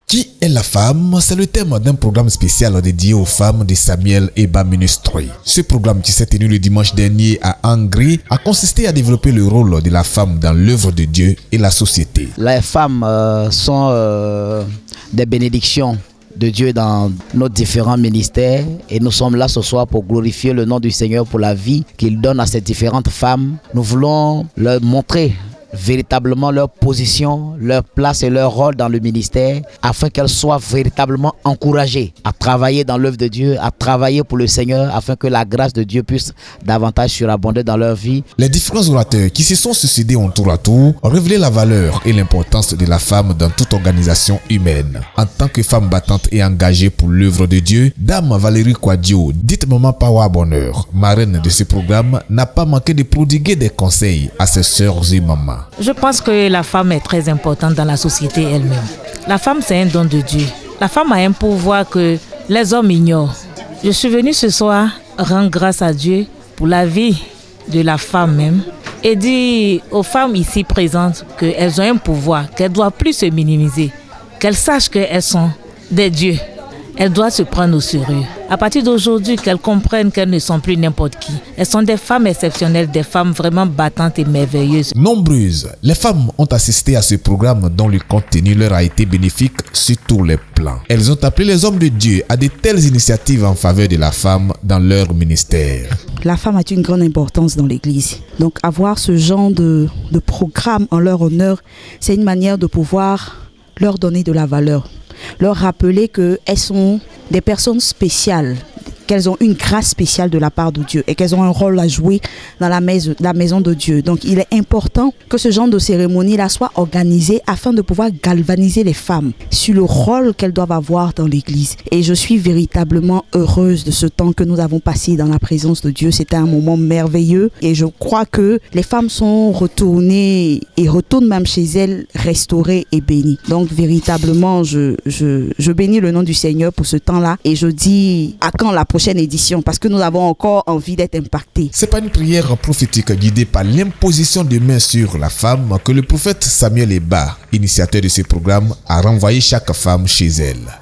Qui est la femme? C'est le thème d'un programme spécial dédié aux femmes de Samuel Eba Ministry. Ce programme qui s'est tenu le dimanche dernier à Hongrie a consisté à développer le rôle de la femme dans l'œuvre de Dieu et la société. Les femmes sont des bénédictions de Dieu dans nos différents ministères et nous sommes là ce soir pour glorifier le nom du Seigneur pour la vie qu'il donne à ces différentes femmes. Nous voulons leur montrer véritablement leur position, leur place et leur rôle dans le ministère afin qu'elles soient véritablement encouragées à travailler dans l'œuvre de Dieu, à travailler pour le Seigneur afin que la grâce de Dieu puisse davantage surabonder dans leur vie. Les différents orateurs qui se sont succédés en tour à tour ont révélé la valeur et l'importance de la femme dans toute organisation humaine. En tant que femme battante et engagée pour l'œuvre de Dieu, Dame Valérie Kouadio, dite Maman Pawa Bonheur, marraine de ce programme, n'a pas manqué de prodiguer des conseils à ses sœurs et mamans. Je pense que la femme est très importante dans la société elle-même. La femme, c'est un don de Dieu. La femme a un pouvoir que les hommes ignorent. Je suis venue ce soir rendre grâce à Dieu pour la vie de la femme même et dire aux femmes ici présentes qu'elles ont un pouvoir, qu'elles ne doivent plus se minimiser, qu'elles sachent qu'elles sont des dieux. Elles doivent se prendre au sérieux. À partir d'aujourd'hui, qu'elles comprennent qu'elles ne sont plus n'importe qui. Elles sont des femmes exceptionnelles, des femmes vraiment battantes et merveilleuses. Nombreuses, les femmes ont assisté à ce programme dont le contenu leur a été bénéfique sur tous les plans. Elles ont appelé les hommes de Dieu à de telles initiatives en faveur de la femme dans leur ministère. La femme a une grande importance dans l'Église. Donc avoir ce genre de programme en leur honneur, c'est une manière de pouvoir leur donner de la valeur. Leur rappeler qu'elles sont des personnes spéciales, qu'elles ont une grâce spéciale de la part de Dieu et qu'elles ont un rôle à jouer dans la maison de Dieu. Donc il est important que ce genre de cérémonie-là soit organisée afin de pouvoir galvaniser les femmes sur le rôle qu'elles doivent avoir dans l'Église. Et je suis véritablement heureuse de ce temps que nous avons passé dans la présence de Dieu. C'était un moment merveilleux et je crois que les femmes sont retournées et retournent même chez elles restaurées et bénies. Donc véritablement, je bénis le nom du Seigneur pour ce temps-là et je dis à quand la prochaine édition parce que nous avons encore envie d'être impactés. C'est pas une prière prophétique guidée par l'imposition de mains sur la femme que le prophète Samuel Eba, initiateur de ce programme, a renvoyé chaque femme chez elle.